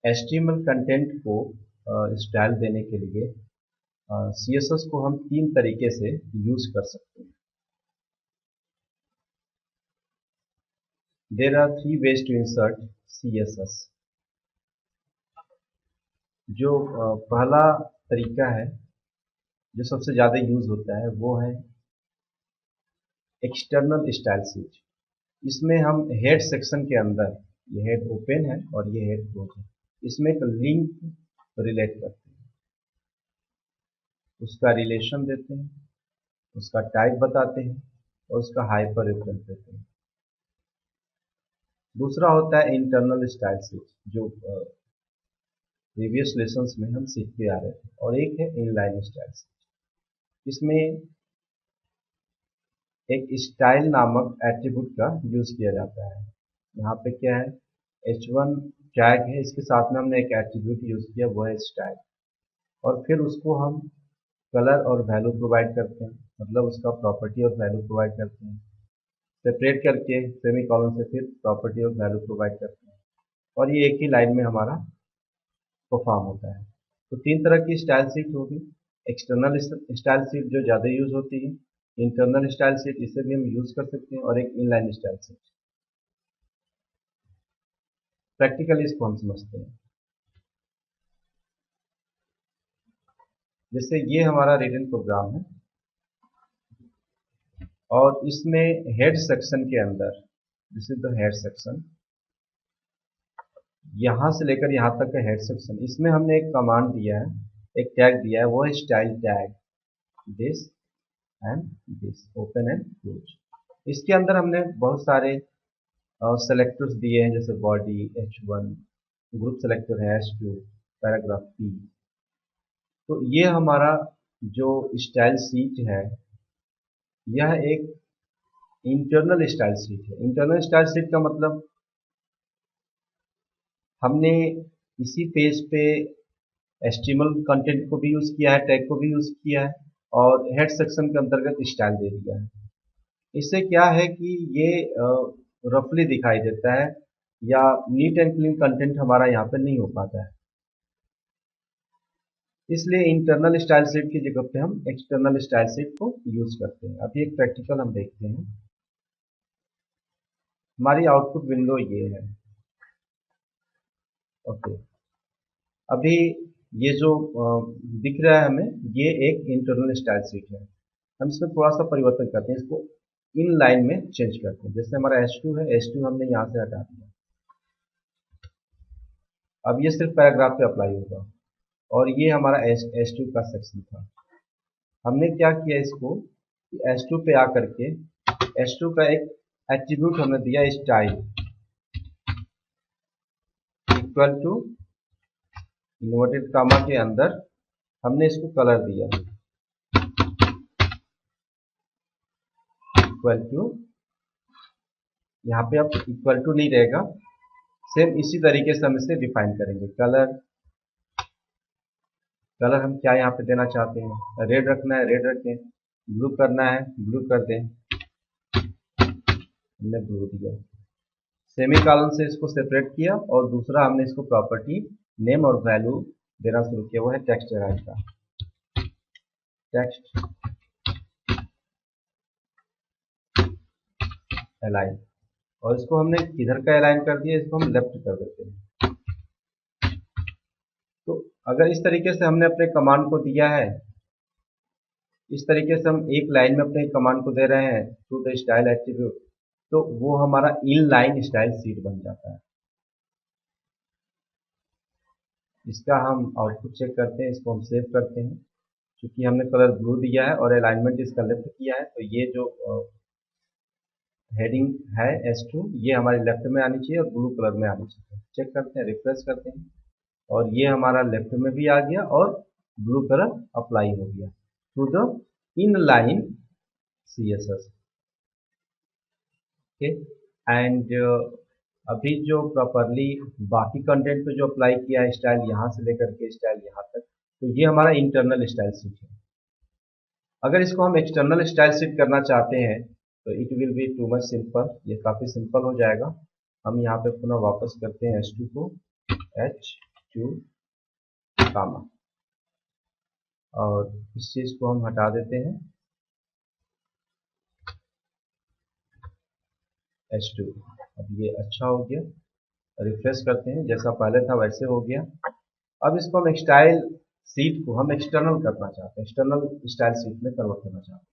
HTML content को style देने के लिए CSS को हम 3 तरीके से यूज कर सकते हैं। There are 3 ways to insert CSS. जो पहला तरीका है जो सबसे ज़्यादा यूज होता है वो है एक्सटर्नल स्टाइल शीट। इसमें हम हेड सेक्शन के अंदर, ये हेड ओपन है और ये हेड क्लोज है, इसमें एक लिंक रिलेट करते हैं, उसका रिलेशन देते हैं, उसका टाइप बताते हैं और उसका हाइपर रेफरेंस देते हैं। दूसरा होता है इंटरनल स्टाइल शीट जो प्रीवियस लेसन्स में हम सीखते आ रहे थे, और एक है इनलाइन स्टाइल शीट। इसमें एक स्टाइल नामक एट्रीब्यूट का यूज किया जाता है। यहाँ पे क्या है, h1 टैग है, इसके साथ में हमने एक एट्रीब्यूट यूज किया वो है स्टाइल, और फिर उसको हम कलर और वैल्यू प्रोवाइड करते हैं, मतलब उसका प्रॉपर्टी और वैल्यू प्रोवाइड करते हैं, सेपरेट करके सेमीकोलन से फिर प्रॉपर्टी और वैल्यू प्रोवाइड करते हैं, और ये एक ही लाइन में हमारा परफॉर्म होता है। तो 3 तरह की स्टाइल शीट होगी। एक्सटर्नल स्टाइल शीट जो ज़्यादा यूज होती है, इंटरनल स्टाइल शीट इसे भी हम यूज कर सकते हैं, और एक इनलाइन स्टाइल शीट। प्रैक्टिकली इसको हम समझते हैं। जैसे ये हमारा रिटन प्रोग्राम है और इसमें हेड सेक्शन के अंदर, this is the head section, यहां से लेकर यहां तक का हेड सेक्शन, इसमें हमने एक कमांड दिया है, एक टैग दिया है, वो है style tag, this and this, open and close. इसके अंदर हमने बहुत सारे सेलेक्टर्स दिए हैं, जैसे बॉडी, h1, ग्रुप सेलेक्टर है h2, पैराग्राफ p। तो ये हमारा जो स्टाइल शीट है यह एक इंटरनल स्टाइल शीट है। इंटरनल स्टाइल शीट का मतलब हमने इसी पेज पे HTML कंटेंट को भी यूज किया है, टैग को भी यूज किया है, और हेड सेक्शन के अंतर्गत स्टाइल दे दिया है। इससे क्या है कि ये रफली दिखाई देता है, या नीट एंड क्लीन कंटेंट हमारा यहाँ पे नहीं हो पाता है। इसलिए इंटरनल स्टाइल शीट की जगह पे हम एक्सटर्नल स्टाइल शीट को यूज करते हैं। अभी एक प्रैक्टिकल हम देखते हैं। हमारी आउटपुट विंडो ये है। ओके, अभी ये जो दिख रहा है हमें, ये एक इंटरनल स्टाइल शीट है। हम इसमें थोड़ा सा परिवर्तन करते हैं, इसको इन लाइन में चेंज करते हैं। जैसे हमारा h2 है, h2 हमने यहाँ से हटा दिया, अब ये सिर्फ पैराग्राफ पे अप्लाई होगा, और ये हमारा h2 का सेक्शन था। हमने क्या किया, इसको h2 पे आकर के h2 का एक एट्रीब्यूट हमने दिया, style equal to inverted comma के अंदर हमने इसको कलर दिया इक्वल टू, यहाँ पे अब इक्वल टू नहीं रहेगा, सेम इसी तरीके से हम इसे डिफाइन करेंगे। कलर हम क्या यहाँ पे देना चाहते हैं, रेड रखना है रेड रखें, ब्लू करना है ब्लू कर दें, हमने ब्लू दिया। सेमीकोलन से इसको सेपरेट किया, और दूसरा हमने इसको प्रॉपर्टी नेम और वैल्यू देना शुरू किया, वो है टेक्स्ट अलाइन का, टेक्स्ट अलाइन, और इसको हमने किधर का अलाइन कर दिया, इसको हम लेफ्ट कर देते हैं। तो अगर इस तरीके से हमने अपने कमांड को दिया है, इस तरीके से हम एक लाइन में अपने कमांड को दे रहे हैं थ्रू द स्टाइल एट्रीब्यूट, तो वो हमारा इन लाइन स्टाइल शीट बन जाता है। इसका हम आउटपुट चेक करते हैं, इसको हम सेव करते हैं। क्योंकि हमने कलर ब्लू दिया है और अलाइनमेंट इसका लेफ्ट किया है, तो ये जो हेडिंग है h2, ये हमारे लेफ्ट में आनी चाहिए और ब्लू कलर में आनी चाहिए। चेक करते हैं, रिफ्रेश करते हैं, और ये हमारा लेफ्ट में भी आ गया और ब्लू कलर अप्लाई हो गया to the inline CSS। Okay, and अभी जो प्रॉपरली बाकी कंटेंट पे जो अप्लाई किया है स्टाइल, यहाँ से लेकर के स्टाइल यहाँ तक, तो ये हमारा इंटरनल स्टाइल शीट है। अगर इसको हम एक्सटर्नल स्टाइल शीट करना चाहते हैं तो it will be too much simple, ये काफ़ी सिंपल हो जाएगा। हम यहाँ पे पुनः वापस करते हैं h2 को, h H2 कामा, और इस चीज को हम हटा देते हैं H2। अब ये अच्छा हो गया, रिफ्रेश करते हैं, जैसा पहले था वैसे हो गया। अब इसको हम स्टाइल सीट को हम एक्सटर्नल करना चाहते हैं, एक्सटर्नल स्टाइल सीट में कन्वर्ट करना चाहते हैं,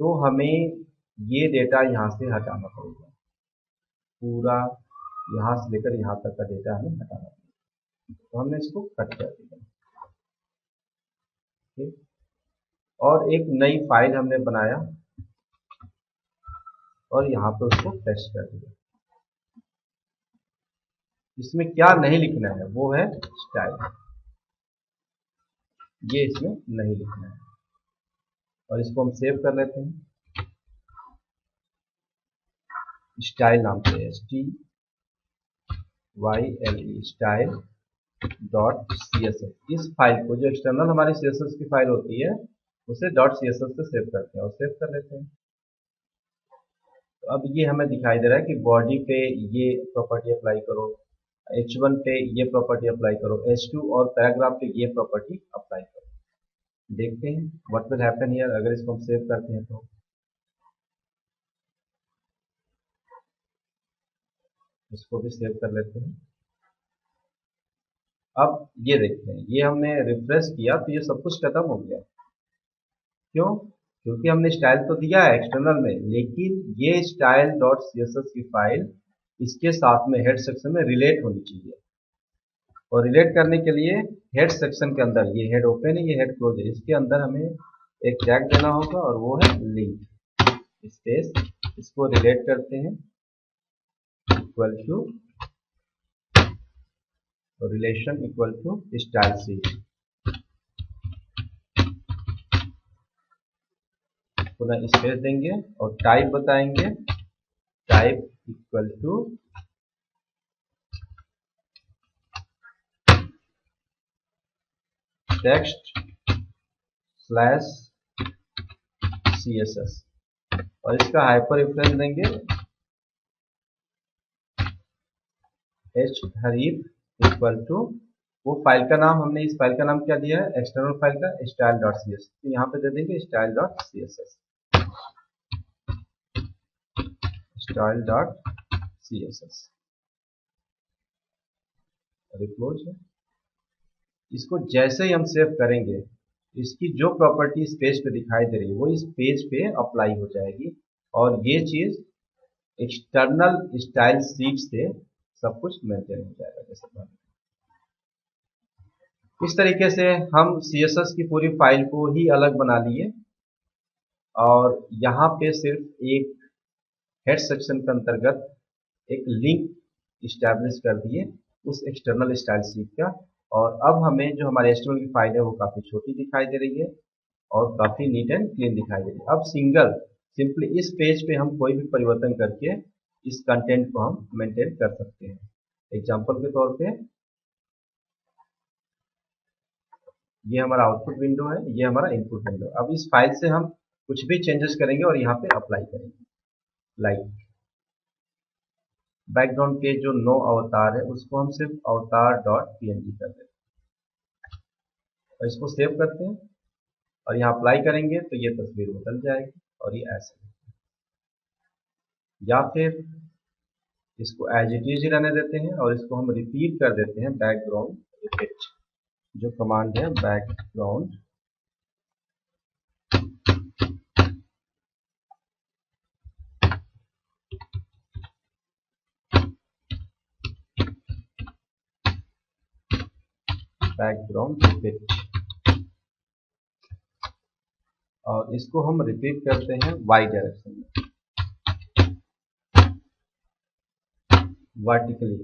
तो हमें ये डेटा यहाँ से हटाना पड़ेगा, पूरा यहाँ से लेकर यहाँ तक का डेटा हमें हटाना पड़ेगा। तो हमने इसको कट कर दिया, ठीक। और एक नई फाइल हमने बनाया और यहाँ पे उसको पेस्ट कर दिया। इसमें क्या नहीं लिखना है वो है स्टाइल, ये इसमें नहीं लिखना है, और इसको हम सेव कर लेते हैं स्टाइल नाम से, STYLE स्टाइल डॉट CSS। इस फाइल को, जो एक्सटर्नल हमारी CSS की फाइल होती है, उसे डॉट CSS से सेव करते हैं और सेव कर लेते हैं। तो अब ये हमें दिखाई दे रहा है कि बॉडी पे ये प्रॉपर्टी अप्लाई करो, H1 पे ये प्रॉपर्टी अप्लाई करो, H2 और पैराग्राफ पे ये प्रॉपर्टी अप्लाई करो। देखते हैं व्हाट विल हैपन हियर अगर इसको हम सेव करते हैं तो। इसको भी सेव कर लेते हैं। अब ये देखते हैं, ये हमने रिफ्रेश किया तो ये सब कुछ खत्म हो गया। क्यों? क्योंकि हमने स्टाइल तो दिया है एक्सटर्नल में, लेकिन ये स्टाइल डॉट CSS की फाइल इसके साथ में हेड सेक्शन में रिलेट होनी चाहिए, और रिलेट करने के लिए हेड सेक्शन के अंदर, ये हेड ओपन है, ये हेड क्लोज है, इसके अंदर हमें एक टैग देना होगा और वो है लिंक स्पेस। इसको रिलेट करते हैं equal to relation equal to style sheet. पुनः स्पेस देंगे और टाइप बताएंगे, type equal to text slash CSS, और इसका हाइपर रेफरेंस देंगे H हरीफ इक्वल टू, वो फाइल का नाम, हमने इस फाइल का नाम क्या दिया है एक्सटर्नल फाइल का, स्टाइल डॉट CSS, तो यहाँ पे दे देंगे style dot CSS, style dot CSS close है। इसको जैसे ही हम सेव करेंगे, इसकी जो प्रॉपर्टी इस पेज पे दिखाई दे रही है वो इस पेज पे अप्लाई हो जाएगी, और ये चीज एक्सटर्नल स्टाइल सीट से सब कुछ मेंटेन हो जाएगा जैसे पहले। इस तरीके से हम CSS की पूरी फाइल को ही अलग बना लिए, और यहाँ पे सिर्फ एक हेड सेक्शन के अंतर्गत एक लिंक इस्टेब्लिश कर दिए उस एक्सटर्नल स्टाइल सीट का। और अब हमें जो हमारे HTML की फाइल है वो काफ़ी छोटी दिखाई दे रही है और काफ़ी नीट एंड क्लीन दिखाई दे रही है। अब सिंपली इस पेज पे हम कोई भी परिवर्तन करके इस कंटेंट को हम मेंटेन कर सकते हैं। एग्जांपल के तौर पे ये हमारा आउटपुट विंडो है, ये हमारा इनपुट विंडो। अब इस फाइल से हम कुछ भी चेंजेस करेंगे और यहाँ पे अप्लाई करेंगे, लाइक बैकग्राउंड के जो 9 अवतार है उसको हम सिर्फ अवतार डॉट PNG कर देते हैं और इसको सेव करते हैं, और यहाँ अप्लाई करेंगे तो ये तस्वीर बदल जाएगी और ये ऐसे। या फिर इसको एज इट इज ही रहने देते हैं और इसको हम रिपीट कर देते हैं, बैकग्राउंड रिपीट, जो कमांड है बैकग्राउंड रिपीट, और इसको हम रिपीट करते हैं वाई डायरेक्शन में, वर्टिकली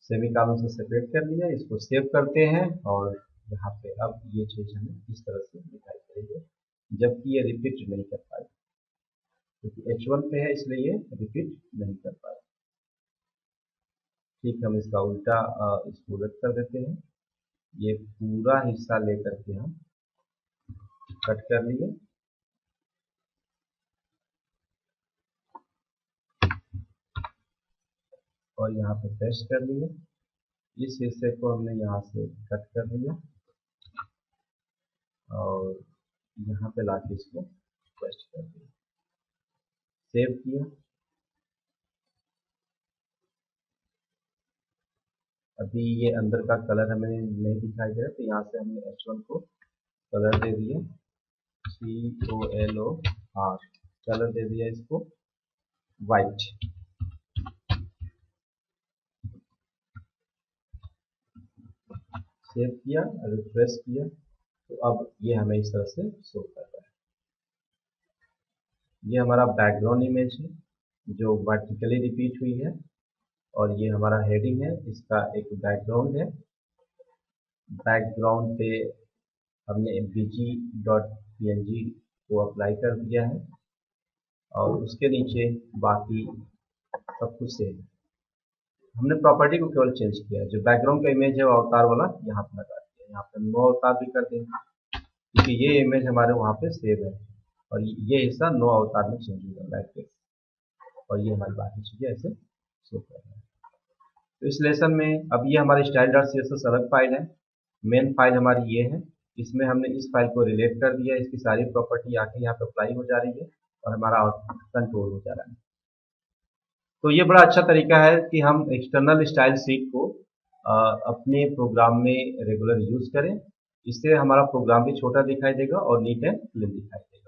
सेमीकोलन से सेपरेट कर लिया। इसको सेव करते हैं और यहाँ पे अब ये चीज हमें इस तरह से दिखाई देगी, जबकि ये रिपीट नहीं कर पाए क्योंकि H1 पे है, इसलिए ये रिपीट नहीं कर पाए। ठीक, हम इसका उल्टा इसको उलट कर देते हैं, ये पूरा हिस्सा लेकर के हम कट कर लिए और यहाँ पे पेस्ट कर लिए। इस हिस्से को हमने यहाँ से कट कर दिया और यहाँ पे लाके इसको पेस्ट कर दिया, सेव किया। अभी ये अंदर का कलर हमें नहीं दिखाई दे रहा, तो यहाँ से हमने H1 को कलर दे दिया, COLOR, कलर दे दिया इसको वाइट। सेव किया, रिफ्रेश किया, तो अब ये हमें इस तरह से शो कर रहा है। ये हमारा बैकग्राउंड इमेज है जो वर्टिकली रिपीट हुई है, और ये हमारा हेडिंग है, इसका एक बैकग्राउंड है। बैकग्राउंड पे हमने bg.png को अप्लाई कर दिया है और उसके नीचे बाकी सब कुछ सेम है। हमने प्रॉपर्टी को केवल चेंज किया है। जो बैकग्राउंड का इमेज है वो अवतार वाला यहाँ पे लगा दिया, यहाँ पे नो अवतार भी कर देंगे क्योंकि ये इमेज हमारे वहाँ पे सेव है, और ये हिस्सा नो अवतार में चेंज होगा लाइक दिस, और ये हमारी बाकी चीजें ऐसे शो कर रहे हैं। तो इस लेसन में अब ये हमारी style.css अलग फाइल है, मेन फाइल हमारी ये है। इसमें हमने इस फाइल को रिलेट कर दिया, इसकी सारी प्रॉपर्टी आके यहाँ पे अप्लाई हो जा रही है और हमारा आउटपुट कंट्रोल हो जा रहा है। तो ये बड़ा अच्छा तरीका है कि हम एक्सटर्नल स्टाइल शीट को अपने प्रोग्राम में रेगुलर यूज करें। इससे हमारा प्रोग्राम भी छोटा दिखाई देगा और नीट एंड क्लीन दिखाई देगा।